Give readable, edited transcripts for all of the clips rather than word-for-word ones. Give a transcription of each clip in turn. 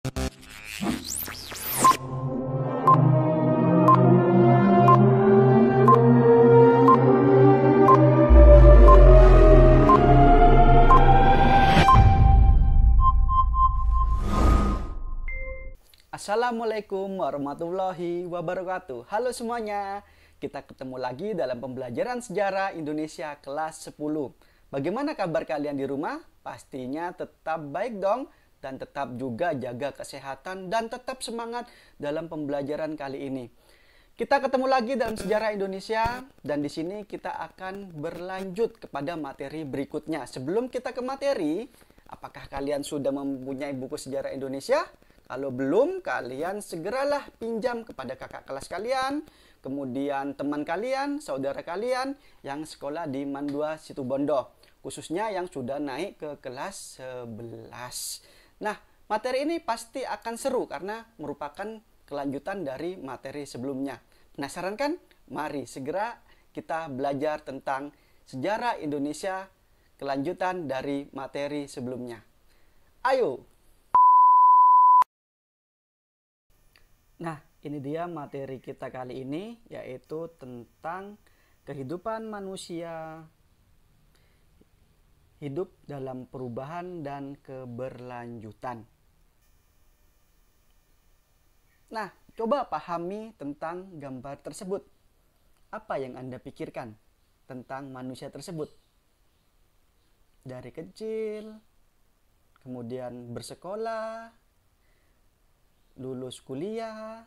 Assalamualaikum warahmatullahi wabarakatuh. Halo semuanya, kita ketemu lagi dalam pembelajaran sejarah Indonesia kelas 10. Bagaimana kabar kalian di rumah? Pastinya tetap baik dong, dan tetap juga jaga kesehatan dan tetap semangat dalam pembelajaran kali ini. Kita ketemu lagi dalam sejarah Indonesia, dan di sini kita akan berlanjut kepada materi berikutnya. Sebelum kita ke materi, apakah kalian sudah mempunyai buku sejarah Indonesia? Kalau belum, kalian segeralah pinjam kepada kakak kelas kalian, kemudian teman kalian, saudara kalian yang sekolah di Mandua Situbondo, khususnya yang sudah naik ke kelas 11. Nah, materi ini pasti akan seru karena merupakan kelanjutan dari materi sebelumnya. Penasaran kan? Mari segera kita belajar tentang sejarah Indonesia, kelanjutan dari materi sebelumnya. Ayo! Nah, ini dia materi kita kali ini, yaitu tentang kehidupan manusia hidup dalam perubahan dan keberlanjutan. Nah, coba pahami tentang gambar tersebut. Apa yang Anda pikirkan tentang manusia tersebut? Dari kecil, kemudian bersekolah, lulus kuliah,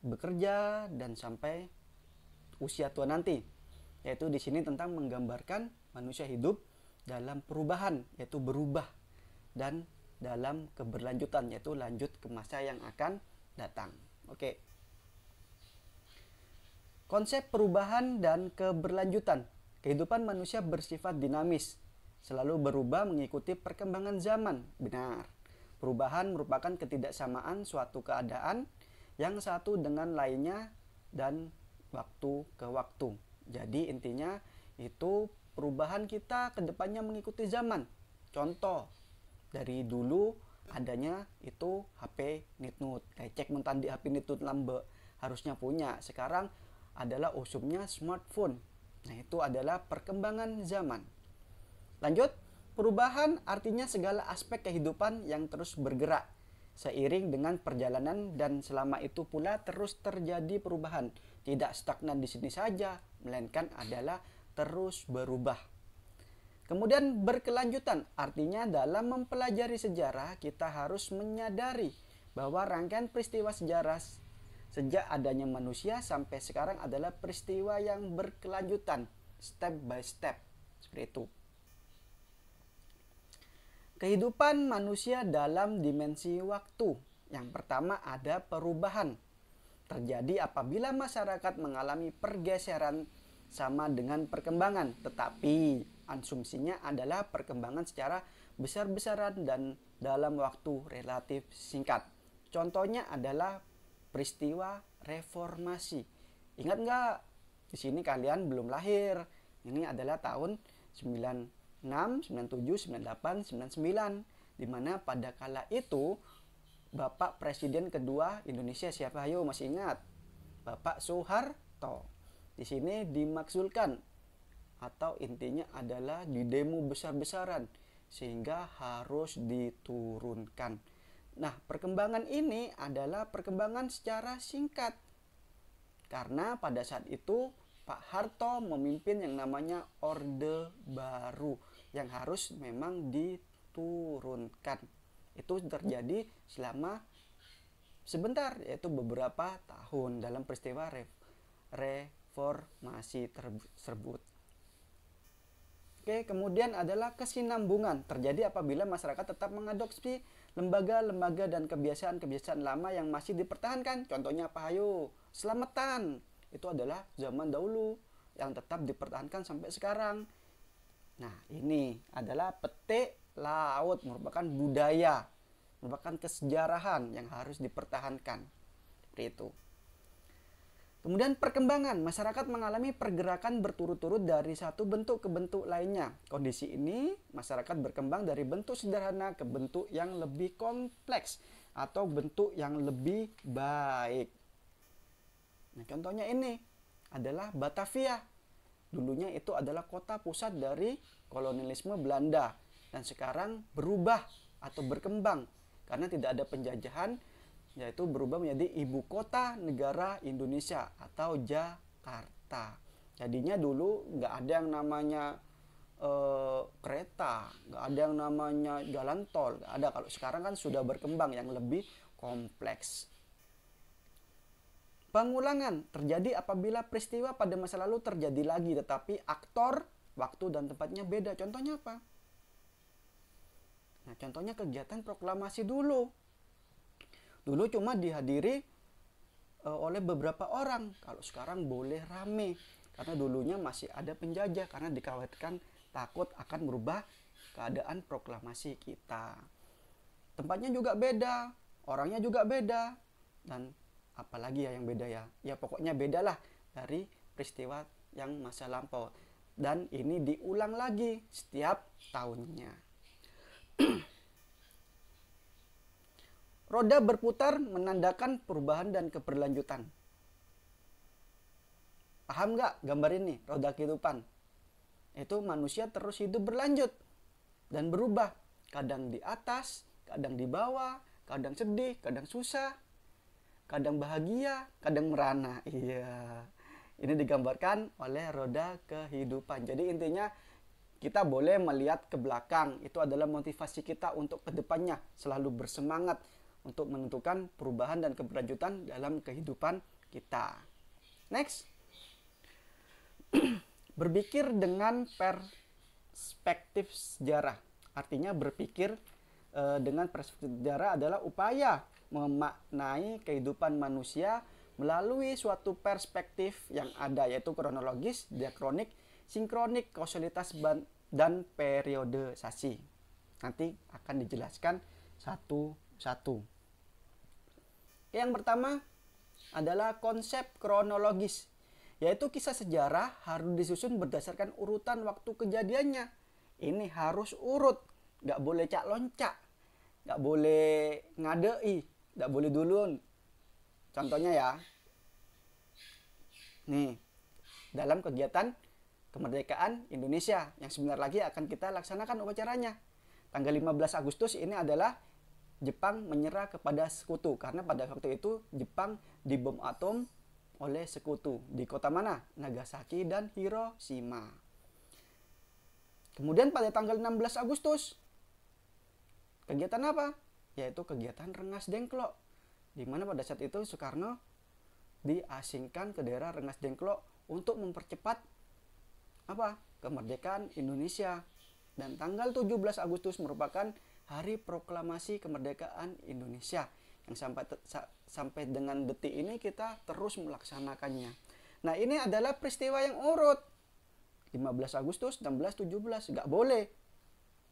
bekerja, dan sampai usia tua nanti. Yaitu di sini tentang menggambarkan manusia hidup dalam perubahan, yaitu berubah, dan dalam keberlanjutan, yaitu lanjut ke masa yang akan datang. Oke. Konsep perubahan dan keberlanjutan. Kehidupan manusia bersifat dinamis, selalu berubah mengikuti perkembangan zaman. Benar. Perubahan merupakan ketidaksamaan suatu keadaan yang satu dengan lainnya dan waktu ke waktu. Jadi intinya itu perubahan kita ke depannya mengikuti zaman. Contoh, dari dulu adanya itu HP nitnut. Kayak cek mentandi HP nitnut lambe harusnya punya. Sekarang adalah usumnya smartphone. Nah, itu adalah perkembangan zaman. Lanjut. Perubahan artinya segala aspek kehidupan yang terus bergerak seiring dengan perjalanan, dan selama itu pula terus terjadi perubahan. Tidak stagnan di sini saja, melainkan adalah terus berubah. Kemudian berkelanjutan artinya dalam mempelajari sejarah kita harus menyadari bahwa rangkaian peristiwa sejarah sejak adanya manusia sampai sekarang adalah peristiwa yang berkelanjutan, step by step. Seperti itu. Kehidupan manusia dalam dimensi waktu. Yang pertama ada perubahan. Terjadi apabila masyarakat mengalami pergeseran sama dengan perkembangan. Tetapi asumsinya adalah perkembangan secara besar-besaran dan dalam waktu relatif singkat. Contohnya adalah peristiwa reformasi. Ingat nggak? Di sini kalian belum lahir. Ini adalah tahun 96, 97, 98, 99, di mana pada kala itu Bapak Presiden kedua Indonesia siapa? Ayo, masih ingat? Bapak Soeharto. Di sini dimaksudkan atau intinya adalah di demo besar-besaran sehingga harus diturunkan. Nah, perkembangan ini adalah perkembangan secara singkat. Karena pada saat itu Pak Harto memimpin yang namanya Orde Baru yang harus memang diturunkan. Itu terjadi selama sebentar, yaitu beberapa tahun dalam peristiwa reformasi tersebut. Oke, kemudian adalah kesinambungan. Terjadi apabila masyarakat tetap mengadopsi lembaga-lembaga dan kebiasaan-kebiasaan lama yang masih dipertahankan. Contohnya apa? Ayo, selamatan. Itu adalah zaman dahulu yang tetap dipertahankan sampai sekarang. Nah, ini adalah petik laut, merupakan budaya, merupakan kesejarahan yang harus dipertahankan. Seperti itu. Kemudian perkembangan, masyarakat mengalami pergerakan berturut-turut dari satu bentuk ke bentuk lainnya. Kondisi ini, masyarakat berkembang dari bentuk sederhana ke bentuk yang lebih kompleks atau bentuk yang lebih baik. Nah, contohnya ini adalah Batavia. Dulunya itu adalah kota pusat dari kolonialisme Belanda dan sekarang berubah atau berkembang karena tidak ada penjajahan, yaitu berubah menjadi ibu kota negara Indonesia atau Jakarta. Jadinya dulu nggak ada yang namanya kereta, nggak ada yang namanya jalan tol, nggak ada. Kalau sekarang kan sudah berkembang yang lebih kompleks. Pengulangan terjadi apabila peristiwa pada masa lalu terjadi lagi, tetapi aktor, waktu, dan tempatnya beda. Contohnya apa? Nah, contohnya kegiatan proklamasi dulu. Dulu cuma dihadiri oleh beberapa orang. Kalau sekarang boleh rame. Karena dulunya masih ada penjajah. Karena dikhawatirkan takut akan merubah keadaan proklamasi kita. Tempatnya juga beda. Orangnya juga beda. Dan apalagi ya yang beda ya. Ya pokoknya bedalah dari peristiwa yang masa lampau. Dan ini diulang lagi setiap tahunnya. Roda berputar menandakan perubahan dan keberlanjutan. Paham nggak gambar ini? Roda kehidupan. Itu manusia terus hidup berlanjut dan berubah. Kadang di atas, kadang di bawah, kadang sedih, kadang susah, kadang bahagia, kadang merana. Iya. Ini digambarkan oleh roda kehidupan. Jadi intinya kita boleh melihat ke belakang. Itu adalah motivasi kita untuk kedepannya selalu bersemangat untuk menentukan perubahan dan keberlanjutan dalam kehidupan kita. Next. Berpikir dengan perspektif sejarah. Artinya berpikir dengan perspektif sejarah adalah upaya memaknai kehidupan manusia melalui suatu perspektif yang ada, yaitu kronologis, diakronik, sinkronik, kausalitas, dan periodisasi. Nanti akan dijelaskan satu-satu. Yang pertama adalah konsep kronologis, yaitu kisah sejarah harus disusun berdasarkan urutan waktu kejadiannya. Ini harus urut, nggak boleh cak loncak, nggak boleh ngadei, nggak boleh dulun. Contohnya ya, nih dalam kegiatan kemerdekaan Indonesia yang sebentar lagi akan kita laksanakan upacaranya. Tanggal 15 Agustus ini adalah Jepang menyerah kepada sekutu karena pada waktu itu Jepang dibom atom oleh sekutu. Di kota mana? Nagasaki dan Hiroshima. Kemudian pada tanggal 16 Agustus kegiatan apa? Yaitu kegiatan Rengas Dengklok, di mana pada saat itu Soekarno diasingkan ke daerah Rengas Dengklok untuk mempercepat apa? Kemerdekaan Indonesia. Dan tanggal 17 Agustus merupakan Hari Proklamasi Kemerdekaan Indonesia yang sampai dengan detik ini kita terus melaksanakannya. Nah, ini adalah peristiwa yang urut. 15 Agustus, 16, 17, nggak boleh.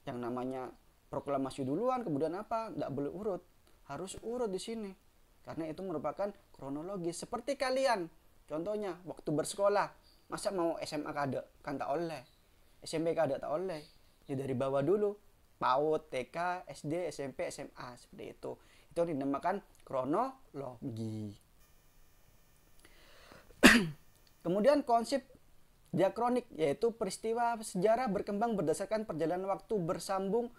Yang namanya proklamasi duluan, kemudian apa? Nggak boleh urut. Harus urut di sini. Karena itu merupakan kronologis. Seperti kalian, contohnya waktu bersekolah, masa mau SMA kada? Kan tak oleh. SMP kada tak oleh. Ya dari bawah dulu. PAUD, TK, SD, SMP, SMA, seperti itu. Itu dinamakan kronologi. Kemudian konsep diakronik, yaitu peristiwa sejarah berkembang berdasarkan perjalanan waktu bersambung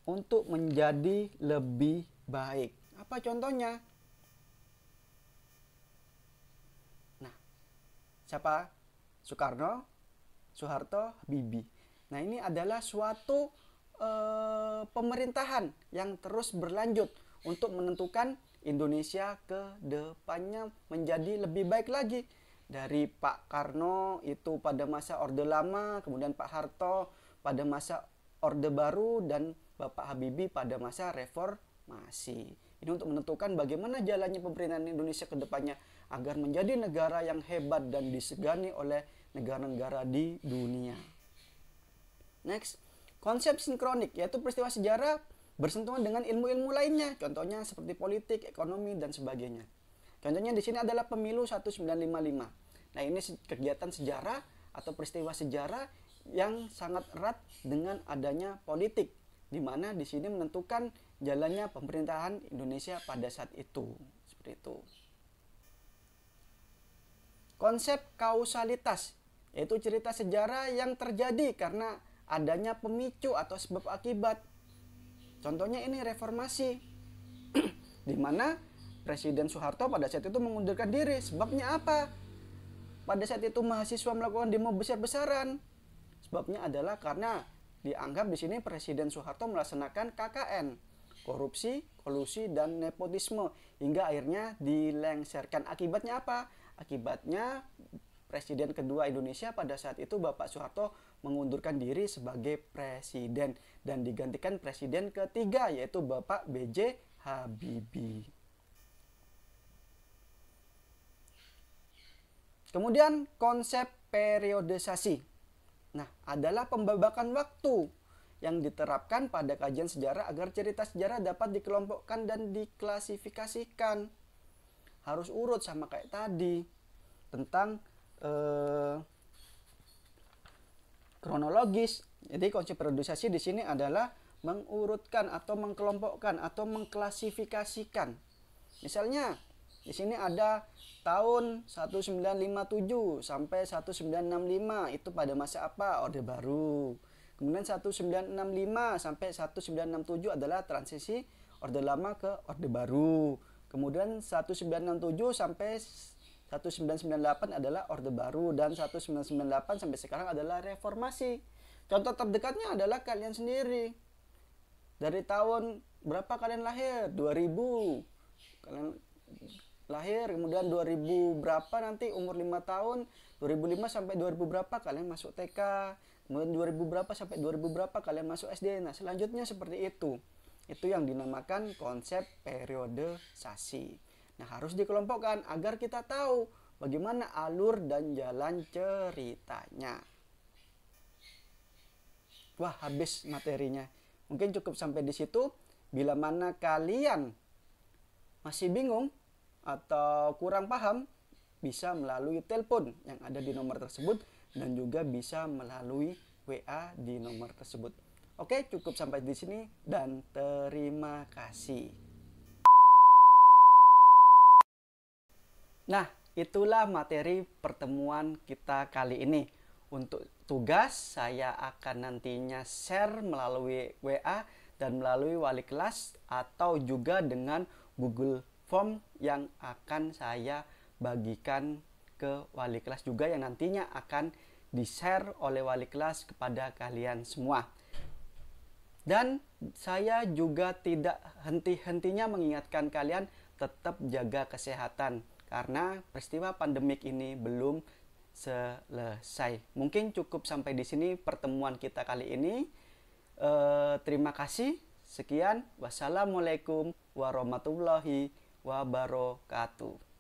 untuk menjadi lebih baik. Apa contohnya? Nah, siapa? Soekarno, Soeharto, Habibie. Nah, ini adalah suatu pemerintahan yang terus berlanjut untuk menentukan Indonesia ke depannya menjadi lebih baik lagi. Dari Pak Karno itu pada masa Orde Lama, kemudian Pak Harto pada masa Orde Baru, dan Bapak Habibie pada masa Reformasi. Ini untuk menentukan bagaimana jalannya pemerintahan Indonesia ke depannya agar menjadi negara yang hebat dan disegani oleh negara-negara di dunia. Next, konsep sinkronik, yaitu peristiwa sejarah bersentuhan dengan ilmu-ilmu lainnya, contohnya seperti politik, ekonomi, dan sebagainya. Contohnya di sini adalah pemilu 1955. Nah, ini kegiatan sejarah atau peristiwa sejarah yang sangat erat dengan adanya politik, di mana di sini menentukan jalannya pemerintahan Indonesia pada saat itu. Seperti itu. Konsep kausalitas, yaitu cerita sejarah yang terjadi karena adanya pemicu atau sebab akibat. Contohnya ini reformasi, di mana Presiden Soeharto pada saat itu mengundurkan diri. Sebabnya apa? Pada saat itu mahasiswa melakukan demo besar-besaran. Sebabnya adalah karena dianggap di sini Presiden Soeharto melaksanakan KKN, korupsi, kolusi, dan nepotisme, hingga akhirnya dilengsarkan. Akibatnya apa? Akibatnya Presiden kedua Indonesia pada saat itu Bapak Soeharto mengundurkan diri sebagai presiden dan digantikan presiden ketiga, yaitu Bapak B.J. Habibie. Kemudian konsep periodisasi. Nah, adalah pembabakan waktu yang diterapkan pada kajian sejarah agar cerita sejarah dapat dikelompokkan dan diklasifikasikan. Harus urut sama kayak tadi tentang kronologis. Jadi konsep periodisasi di sini adalah mengurutkan atau mengkelompokkan atau mengklasifikasikan. Misalnya di sini ada tahun 1957 sampai 1965, itu pada masa apa? Orde Baru. Kemudian 1965 sampai 1967 adalah transisi Orde Lama ke Orde Baru. Kemudian 1967 sampai 1998 adalah Orde Baru, dan 1998 sampai sekarang adalah reformasi. Contoh terdekatnya adalah kalian sendiri. Dari tahun berapa kalian lahir? 2000. Kalian lahir, kemudian 2000 berapa nanti umur 5 tahun, 2005 sampai 2000 berapa kalian masuk TK, kemudian 2000 berapa sampai 2000 berapa kalian masuk SD. Nah, selanjutnya seperti itu. Itu yang dinamakan konsep periodisasi. Nah, harus dikelompokkan agar kita tahu bagaimana alur dan jalan ceritanya. Wah, habis materinya. Mungkin cukup sampai di situ. Bila mana kalian masih bingung atau kurang paham, bisa melalui telepon yang ada di nomor tersebut dan juga bisa melalui WA di nomor tersebut. Oke, cukup sampai di sini dan terima kasih. Nah, itulah materi pertemuan kita kali ini. Untuk tugas, saya akan nantinya share melalui WA dan melalui wali kelas atau juga dengan Google Form yang akan saya bagikan ke wali kelas juga, yang nantinya akan di-share oleh wali kelas kepada kalian semua. Dan saya juga tidak henti-hentinya mengingatkan kalian tetap jaga kesehatan karena peristiwa pandemik ini belum selesai. Mungkin cukup sampai di sini pertemuan kita kali ini. Terima kasih. Sekian. Wassalamualaikum warahmatullahi wabarakatuh.